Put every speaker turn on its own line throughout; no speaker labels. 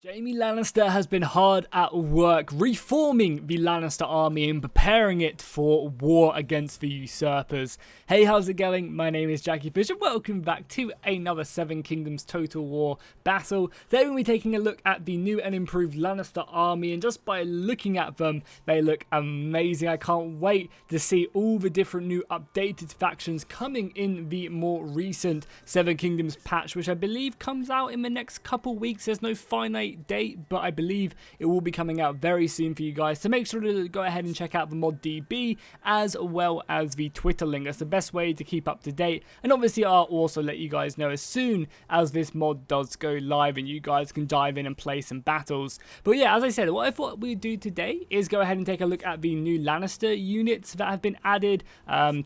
Jaime Lannister has been hard at work reforming the Lannister Army and preparing it for war against the usurpers. Hey, how's it going? My name is Jackie Fish and welcome back to another Seven Kingdoms Total War battle. Today we'll be taking a look at the new and improved Lannister Army, and just by looking at them, they look amazing. I can't wait to see all the different new updated factions coming in the more recent Seven Kingdoms patch, which I believe comes out in the next couple weeks. There's no finite date, but I believe it will be coming out very soon for you guys, so make sure to go ahead and check out the mod DB as well as the Twitter link. That's the best way to keep up to date, and obviously I'll also let you guys know as soon as this mod does go live and you guys can dive in and play some battles. But yeah, as I said, what I thought we'd do today is go ahead and take a look at the new Lannister units that have been added,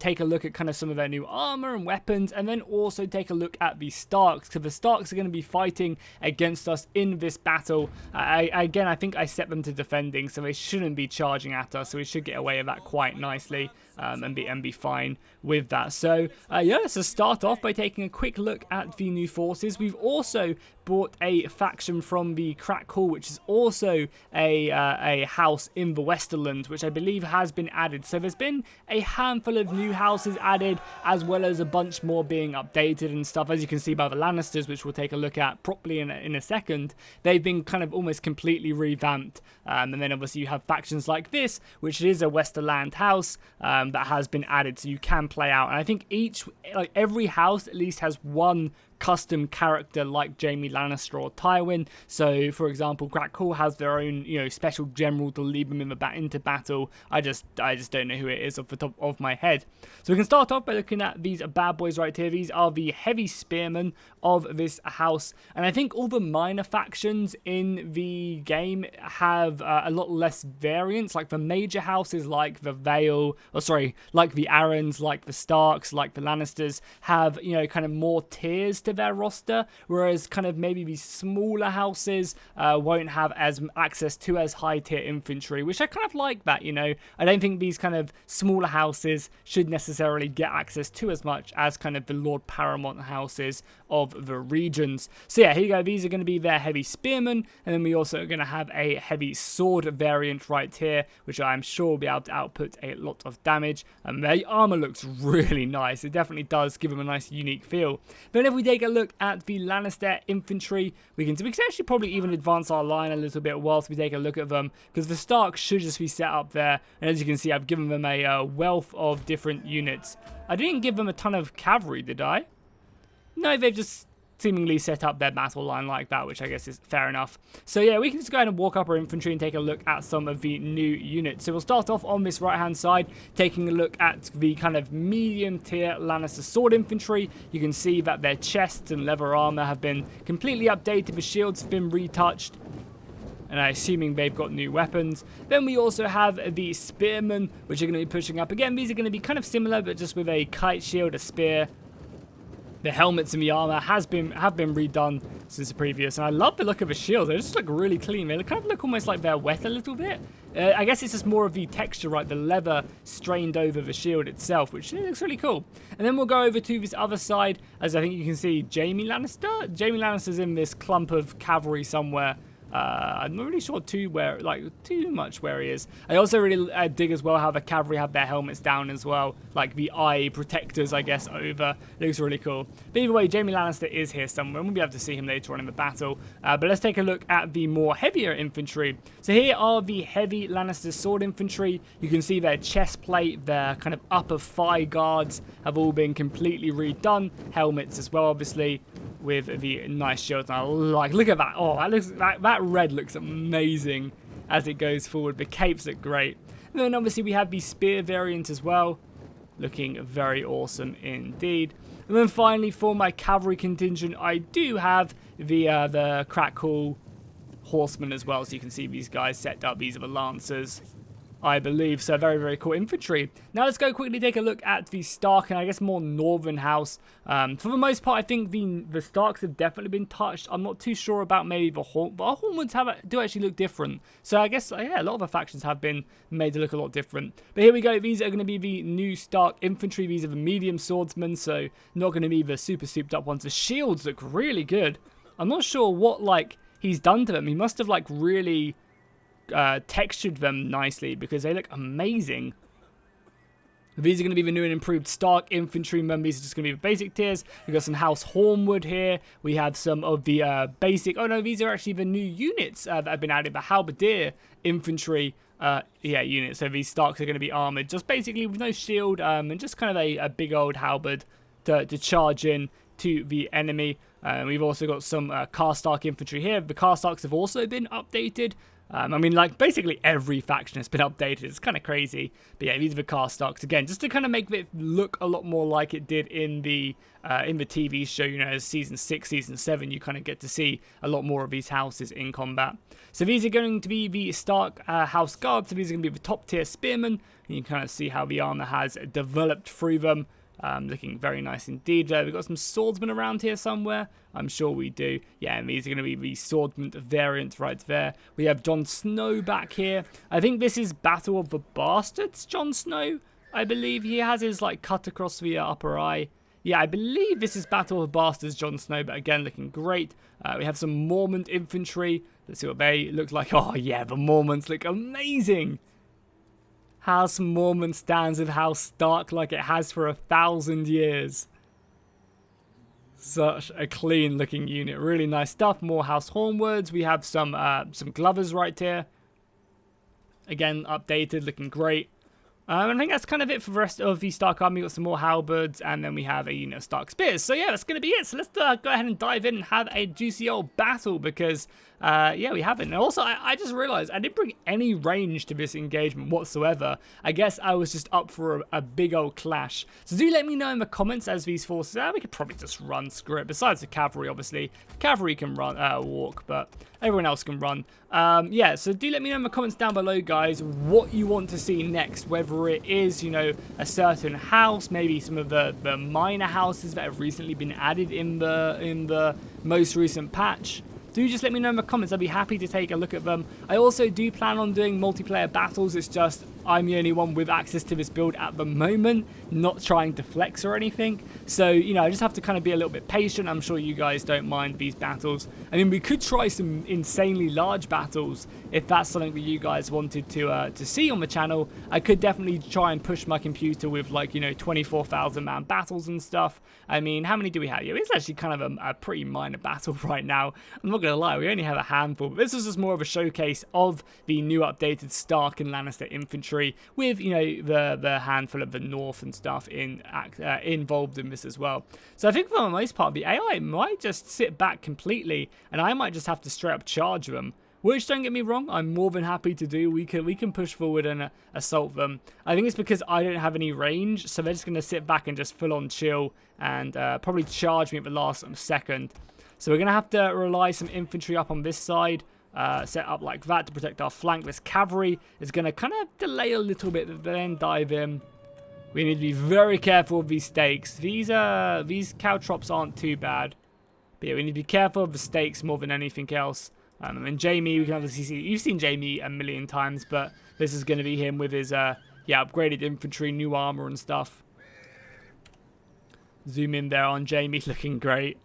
take a look at kind of some of their new armor and weapons, and then also take a look at the Starks, because the Starks are going to be fighting against us in this battle. Again, I think I set them to defending, so they shouldn't be charging at us, so we should get away with that quite nicely, and be fine with that. So yeah, let's just start off by taking a quick look at the new forces. We've also bought a faction from the Crack Hall, which is also a house in the Westerlands, which I believe has been added. So there's been a handful of new houses added, as well as a bunch more being updated and stuff. As you can see by the Lannisters, which we'll take a look at properly in a second, they've been kind of almost completely revamped. And then obviously you have factions like this, which is a Westerland house that has been added, so you can play out. And I think every house at least has one custom character like Jaime Lannister or Tywin. So for example, Crack Hall has their own, special general to lead them into battle. I just don't know who it is off the top of my head. So we can start off by looking at these bad boys right here. These are the heavy spearmen of this house, and I think all the minor factions in the game have a lot less variance. Like the major houses like the Vale, like the Arryns, like the Starks, like the Lannisters have, kind of more tiers to their roster, whereas kind of maybe these smaller houses won't have access to as high tier infantry, which I kind of like that. I don't think these kind of smaller houses should necessarily get access to as much as kind of the Lord Paramount houses of the regions. So yeah, here you go. These are going to be their heavy spearmen, and then we also are going to have a heavy sword variant right here, which I'm sure will be able to output a lot of damage. And their armor looks really nice. It definitely does give them a nice unique feel. Then if we take a look at the Lannister Infantry, we can actually probably even advance our line a little bit whilst we take a look at them, because the Starks should just be set up there, and as you can see, I've given them a wealth of different units. I didn't give them a ton of cavalry, did I? No, they've just seemingly set up their battle line like that, which I guess is fair enough. So yeah, we can just go ahead and walk up our infantry and take a look at some of the new units. So we'll start off on this right hand side, taking a look at the kind of medium tier Lannister sword infantry. You can see that their chests and leather armor have been completely updated, the shields have been retouched, and I'm assuming they've got new weapons. Then we also have the spearmen, which are going to be pushing up. Again, these are going to be kind of similar, but just with a kite shield, a spear. The helmets and the armor have been redone since the previous, and I love the look of the shields. They just look really clean. They kind of look almost like they're wet a little bit. I guess it's just more of the texture, right? The leather strained over the shield itself, which looks really cool. And then we'll go over to this other side, as I think you can see Jaime Lannister. Jaime Lannister's in this clump of cavalry somewhere. I'm not really sure too much where he is. I also really dig as well how the cavalry have their helmets down as well, like the eye protectors, I guess, over. It looks really cool. But either way, Jaime Lannister is here somewhere, and we'll be able to see him later on in the battle. But let's take a look at the more heavier infantry. So here are the heavy Lannister sword infantry. You can see their chest plate, their kind of upper thigh guards have all been completely redone. Helmets as well, obviously, with the nice shields. And I look at that. Oh, that red looks amazing as it goes forward. The capes look great. And then obviously we have the spear variant as well, looking very awesome indeed. And then finally, for my cavalry contingent, I do have the Crack Hall horsemen as well. So you can see these guys set up. These are the Lancers, I believe. So very, very cool infantry. Now let's go quickly take a look at the Stark and I guess more northern house. For the most part, I think the Starks have definitely been touched. I'm not too sure about maybe the Horn, but our Hornwoods do actually look different. So I guess, yeah, a lot of the factions have been made to look a lot different. But here we go. These are going to be the new Stark infantry. These are the medium swordsmen, so not going to be the super souped up ones. The shields look really good. I'm not sure what, like, he's done to them. He must have like really textured them nicely because they look amazing. These are going to be the new and improved Stark Infantry. Remember, these are just going to be the basic tiers. We've got some House Hornwood here. We have some of the basic... Oh, no, these are actually the new units that have been added. The Halberdier Infantry units. So these Starks are going to be armoured. Just basically with no shield and just kind of a big old halberd to charge in to the enemy. We've also got some Karstark Infantry here. The Karstarks have also been updated. I mean, like, basically every faction has been updated. It's kind of crazy. But yeah, these are the Karstarks. Again, just to kind of make it look a lot more like it did in the TV show, you know, as Season 6, Season 7, you kind of get to see a lot more of these houses in combat. So these are going to be the Stark House Guards. So these are going to be the top-tier Spearmen. And you can kind of see how the armor has developed through them. Looking very nice indeed. We've got some swordsmen around here somewhere. I'm sure we do. Yeah, and these are going to be the swordsman variant right there. We have Jon Snow back here. I think this is Battle of the Bastards, Jon Snow. I believe he has his like cut across the upper eye. Yeah, I believe this is Battle of the Bastards, Jon Snow, but again, looking great. We have some Mormont infantry. Let's see what they look like. Oh, yeah, the Mormonts look amazing. House Mormon stands with House Stark like it has for 1,000 years. Such a clean looking unit. Really nice stuff. More House Hornwoods. We have some Glovers right here. Again, updated, looking great. I think that's kind of it for the rest of the Stark Army. We've got some more halberds, and then we have a unit of Stark Spears. So yeah, that's going to be it. So let's go ahead and dive in and have a juicy old battle because, yeah, we haven't. And also, I just realized I didn't bring any range to this engagement whatsoever. I guess I was just up for a big old clash. So do let me know in the comments as these forces we could probably just run, screw it. Besides the cavalry, obviously. Cavalry can run, walk, but everyone else can run. Yeah, so do let me know in the comments down below, guys, what you want to see next. Whether it is, you know, a certain house, maybe some of the minor houses that have recently been added in the most recent patch. Do just let me know in the comments. I'd be happy to take a look at them. I also do plan on doing multiplayer battles. It's just I'm the only one with access to this build at the moment, not trying to flex or anything. So, you know, I just have to kind of be a little bit patient. I'm sure you guys don't mind these battles. I mean, we could try some insanely large battles if that's something that you guys wanted to see on the channel. I could definitely try and push my computer with, like, you know, 24,000 man battles and stuff. I mean, how many do we have? Yeah, it's actually kind of a pretty minor battle right now. I'm not going to lie, we only have a handful. But this is just more of a showcase of the new updated Stark and Lannister Infantry with, you know, the handful of the North and stuff involved in this as well. So I think for the most part, the AI might just sit back completely and I might just have to straight up charge them. Which, don't get me wrong, I'm more than happy to do. We can push forward and assault them. I think it's because I don't have any range, so they're just going to sit back and just full on chill and probably charge me at the last second. So we're going to have to rely some infantry up on this side, set up like that to protect our flank. This cavalry is going to kind of delay a little bit, but then dive in. We need to be very careful of these stakes. These caltrops aren't too bad, but yeah, we need to be careful of the stakes more than anything else. And Jaime, we can obviously see, you've seen Jaime a million times, but this is going to be him with his, yeah, upgraded infantry, new armor and stuff. Zoom in there on Jaime, looking great.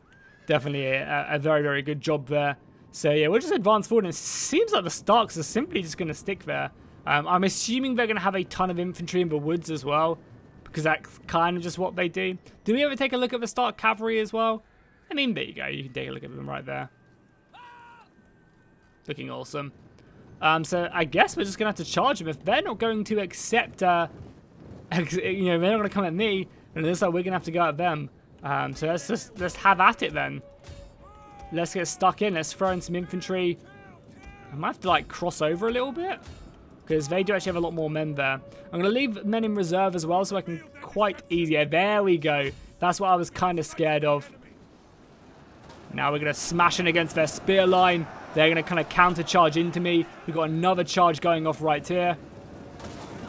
Definitely a very, very good job there. So yeah, we'll just advance forward, and it seems like the Starks are simply just going to stick there. I'm assuming they're going to have a ton of infantry in the woods as well, because that's kind of just what they do. Do we ever take a look at the Stark cavalry as well? I mean, there you go, you can take a look at them right there. Looking awesome. So I guess we're just going to have to charge them. If they're not going to accept, you know, they're not going to come at me, and it looks like we're going to have to go at them. So let's have at it then. Let's get stuck in. Let's throw in some infantry. I might have to, like, cross over a little bit, because they do actually have a lot more men there. I'm going to leave men in reserve as well, so I can quite easier. There we go. That's what I was kind of scared of. Now we're going to smash in against their spear line. They're going to kind of counter charge into me. We've got another charge going off right here.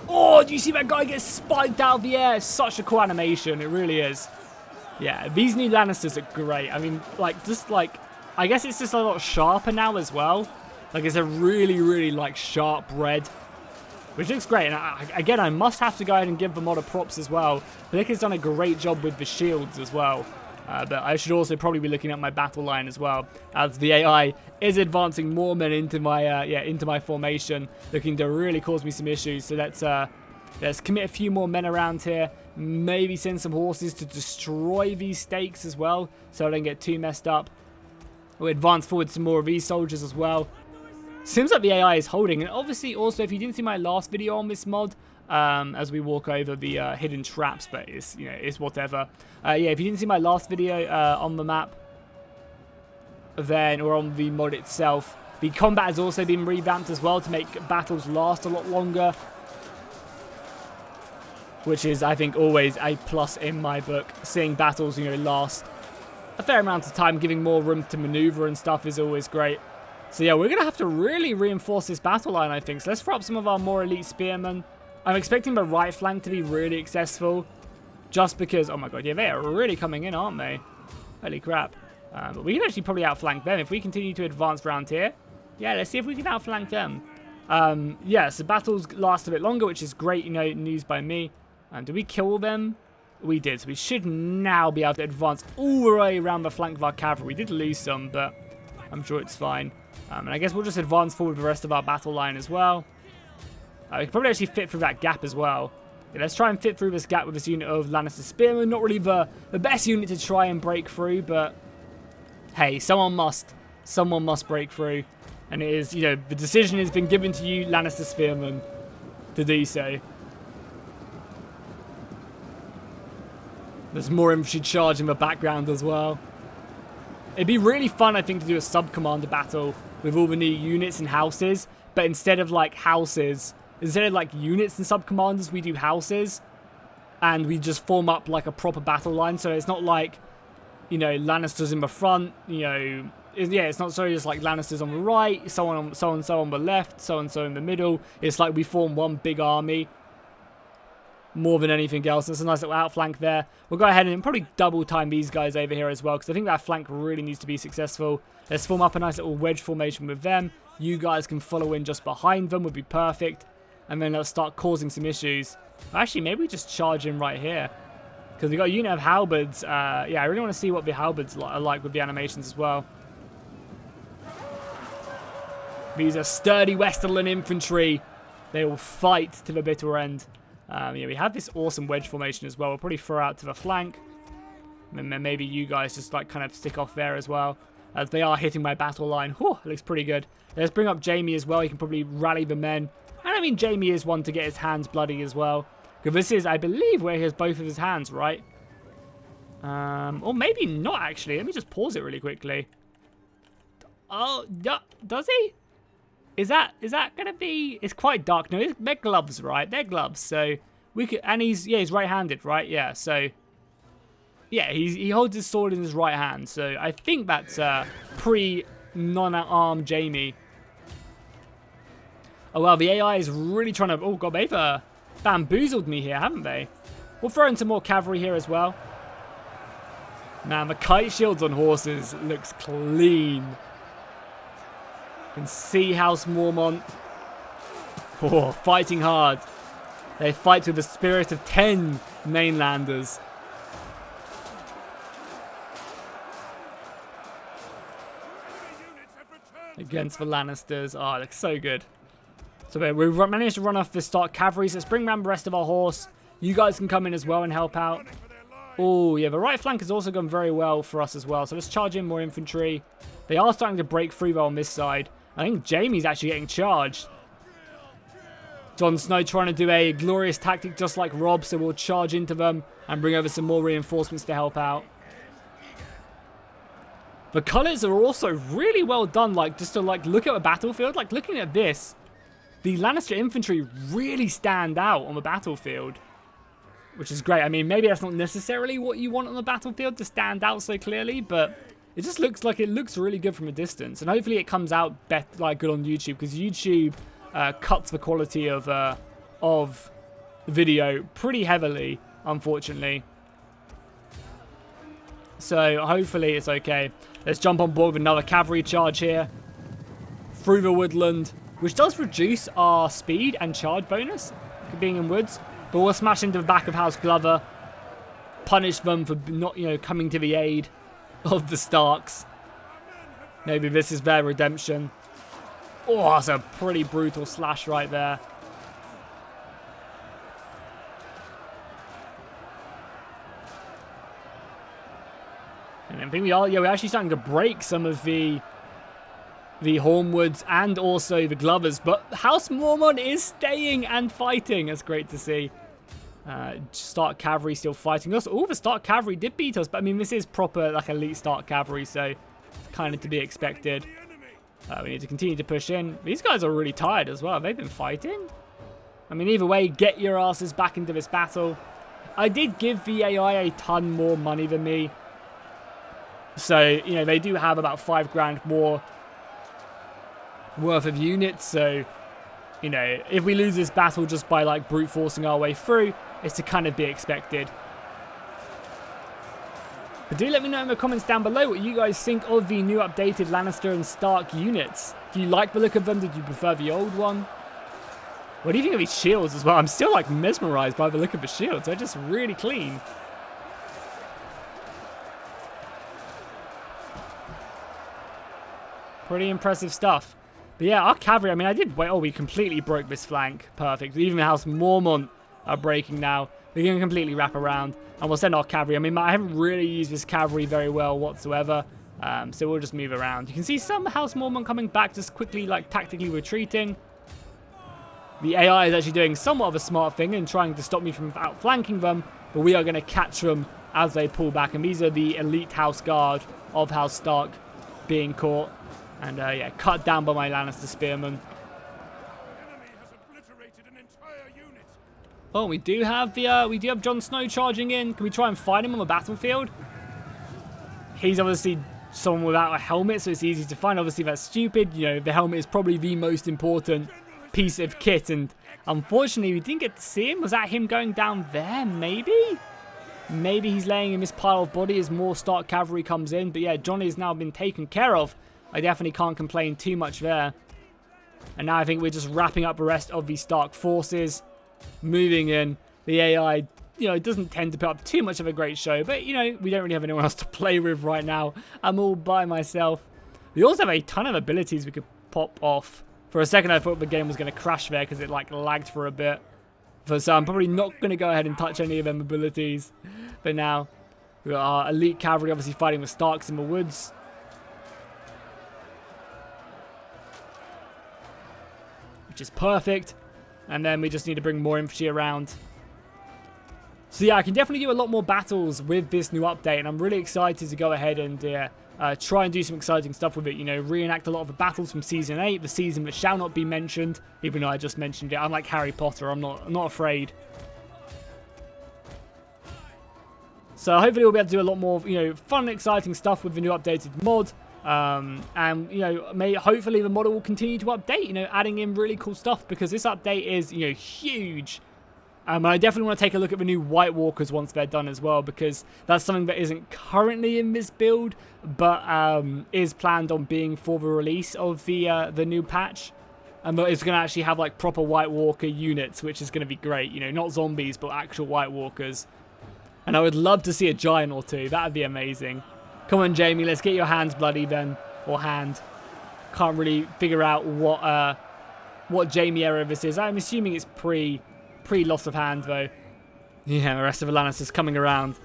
Oh, do you see that guy get spiked out of the air? It's such a cool animation. It really is. Yeah, these new Lannisters are great. I mean, like, just like, I guess it's just a lot sharper now as well. Like, it's a really, really, like, sharp red, which looks great. And again, I must have to go ahead and give them a lot of props as well. Blick has done a great job with the shields as well. But I should also probably be looking at my battle line as well, as the AI is advancing more men into my formation, looking to really cause me some issues. So let's commit a few more men around here. Maybe send some horses to destroy these stakes as well, so I don't get too messed up. We'll advance forward some more of these soldiers as well. Seems like the AI is holding, and obviously also if you didn't see my last video on this mod, as we walk over the hidden traps, but it's whatever. Yeah, if you didn't see my last video on the map, then or on the mod itself, the combat has also been revamped as well to make battles last a lot longer, which is, I think, always a plus in my book. Seeing battles, last a fair amount of time, giving more room to maneuver and stuff is always great. So yeah, we're gonna have to really reinforce this battle line, I think. So let's throw up some of our more elite spearmen. I'm expecting the right flank to be really accessible, just because, oh my god, yeah, they are really coming in, aren't they? Holy crap. But we can actually probably outflank them if we continue to advance around here. Yeah, let's see if we can outflank them. Yeah, so battles last a bit longer, which is great, news by me. Did we kill them? We did, so we should now be able to advance all the way around the flank of our cavalry. We did lose some, but I'm sure it's fine. And I guess we'll just advance forward the rest of our battle line as well. We can probably actually fit through that gap as well. Yeah, let's try and fit through this gap with this unit of Lannister Spearmen. Not really the best unit to try and break through, but hey, someone must break through. And it is, the decision has been given to you, Lannister Spearmen, to do so. There's more infantry charge in the background as well. It'd be really fun, I think, to do a sub-commander battle with all the new units and houses, but instead of houses, instead of units and sub-commanders, we do houses, and we just form up a proper battle line. So it's not Lannisters in the front, it's not so just Lannisters on the right, so on the left, so in the middle. It's we form one big army more than anything else. There's a nice little outflank there. We'll go ahead and probably double time these guys over here as well, because I think that flank really needs to be successful. Let's form up a nice little wedge formation with them. You guys can follow in just behind them, would be perfect. And then let's start causing some issues. Actually, maybe we just charge in right here, because we've got a unit of halberds. Yeah, I really want to see what the halberds are like with the animations as well. These are sturdy Westerland infantry. They will fight to the bitter end. Yeah, we have this awesome wedge formation as well. We'll probably throw out to the flank. And then maybe you guys just kind of stick off there as well, as they are hitting my battle line. Whew, looks pretty good. Let's bring up Jaime as well. He can probably rally the men. And I mean, Jaime is one to get his hands bloody as well, because this is, I believe, where he has both of his hands, right? Or maybe not, actually. Let me just pause it really quickly. Oh, does he? Is that gonna be? It's quite dark. No, they're gloves, right? They're gloves. So we could, and he's right-handed, right? Yeah. So yeah, he holds his sword in his right hand. So I think that's pre-non-armed Jaime. Oh well, the AI is really trying to. Oh god, they've bamboozled me here, haven't they? We'll throw in some more cavalry here as well. Man, the kite shields on horses looks clean. You can see House Mormont. Oh, fighting hard. They fight with the spirit of 10 mainlanders. Against the Lannisters. Oh, it looks so good. So we've managed to run off the Stark cavalry. So let's bring around the rest of our horse. You guys can come in as well and help out. Oh, yeah, the right flank has also gone very well for us as well. So let's charge in more infantry. They are starting to break through though on this side. I think Jaime's actually getting charged. Jon Snow trying to do a glorious tactic just like Robb, so we'll charge into them and bring over some more reinforcements to help out. The colours are also really well done, just to look at a battlefield. Looking at this, the Lannister Infantry really stand out on the battlefield, which is great. I mean, maybe that's not necessarily what you want on the battlefield to stand out so clearly, but it just looks like it looks really good from a distance. And hopefully it comes out good on YouTube, because YouTube cuts the quality of video pretty heavily, unfortunately. So hopefully it's okay. Let's jump on board with another cavalry charge here through the woodland, which does reduce our speed and charge bonus being in woods. But we'll smash into the back of House Glover. punish them for not, coming to the aid of the Starks. Maybe this is their redemption. Oh, that's a pretty brutal slash right there. And I think we're actually starting to break some of the Hornwoods and also the Glovers, but House Mormont is staying and fighting. That's great to see. Stark Cavalry still fighting us. Oh, the Stark Cavalry did beat us, but I mean, this is proper, like, elite Stark Cavalry, so kind of to be expected. We need to continue to push in. These guys are really tired as well. Have they been fighting? I mean, either way, get your asses back into this battle. I did give the AI a ton more money than me. So, they do have about 5 grand more worth of units. So, if we lose this battle just by, like, brute forcing our way through, it's to kind of be expected. But do let me know in the comments down below what you guys think of the new updated Lannister and Stark units. Do you like the look of them? Did you prefer the old one? What do you think of these shields as well? I'm still, like, mesmerized by the look of the shields. They're just really clean. Pretty impressive stuff. But yeah, our cavalry, I mean, we completely broke this flank. Perfect. Even the House Mormont are breaking now. We're going to completely wrap around, and we'll send our cavalry. I mean, I haven't really used this cavalry very well whatsoever, so we'll just move around. You can see some House Mormont coming back, just quickly, like, tactically retreating. The AI is actually doing somewhat of a smart thing and trying to stop me from outflanking them, but we are going to catch them as they pull back. And these are the elite House Guard of House Stark being caught. And, yeah, cut down by my Lannister Spearmen. Oh, we do have Jon Snow charging in. Can we try and fight him on the battlefield? He's obviously someone without a helmet, so it's easy to find. Obviously, that's stupid. The helmet is probably the most important piece of kit, and unfortunately, we didn't get to see him. Was that him going down there, maybe? Maybe he's laying in this pile of body as more Stark cavalry comes in. But yeah, Johnny has now been taken care of. I definitely can't complain too much there. And now I think we're just wrapping up the rest of the Stark forces. Moving in. The AI, doesn't tend to put up too much of a great show. But, we don't really have anyone else to play with right now. I'm all by myself. We also have a ton of abilities we could pop off. For a second, I thought the game was going to crash there because it, like, lagged for a bit. So I'm probably not going to go ahead and touch any of them abilities. But now, we got our elite cavalry obviously fighting with Starks in the woods. Which is perfect. And then we just need to bring more infantry around. So yeah, I can definitely do a lot more battles with this new update. And I'm really excited to go ahead and try and do some exciting stuff with it. Reenact a lot of the battles from Season 8. The season that shall not be mentioned. Even though I just mentioned it. I'm like Harry Potter. I'm not afraid. So hopefully we'll be able to do a lot more, fun, exciting stuff with the new updated mod. And hopefully the model will continue to update, adding in really cool stuff, because this update is, huge. And I definitely want to take a look at the new White Walkers once they're done as well, because that's something that isn't currently in this build, but is planned on being for the release of the new patch. And it's going to actually have, like, proper White Walker units, which is going to be great, not zombies, but actual White Walkers. And I would love to see a giant or two. That would be amazing. Come on, Jaime, let's get your hands bloody then. Or hand. Can't really figure out what Jaime era this is. I'm assuming it's pre-loss of hand, though. Yeah, the rest of the Lannisters coming around.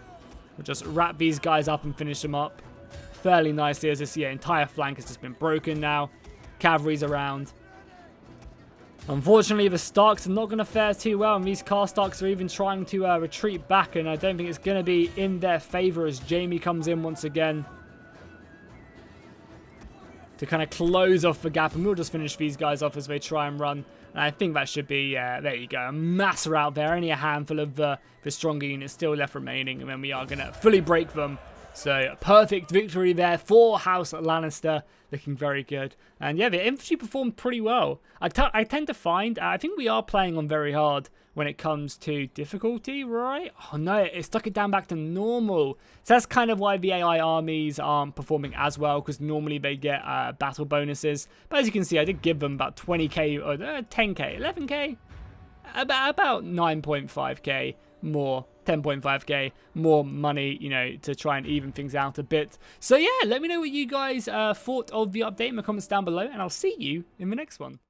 We'll just wrap these guys up and finish them up fairly nicely, as this entire flank has just been broken now. Cavalry's around. Unfortunately, the Starks are not going to fare too well, and these Karstarks are even trying to retreat back, and I don't think it's going to be in their favour as Jaime comes in once again to kind of close off the gap, and we'll just finish these guys off as they try and run. And I think that should be, there you go, a mass rout there. Only a handful of the stronger units still left remaining, and then we are going to fully break them. So, perfect victory there for House Lannister. Looking very good. And yeah, the infantry performed pretty well. I tend to find, I think we are playing on very hard when it comes to difficulty, right? Oh no, it stuck it down back to normal. So that's kind of why the AI armies aren't performing as well, because normally they get battle bonuses. But as you can see, I did give them about 20k, or 10k, 11k? About 9.5k more 10.5k more money, you know, to try and even things out a bit. So yeah, let me know what you guys thought of the update in the comments down below, and I'll see you in the next one.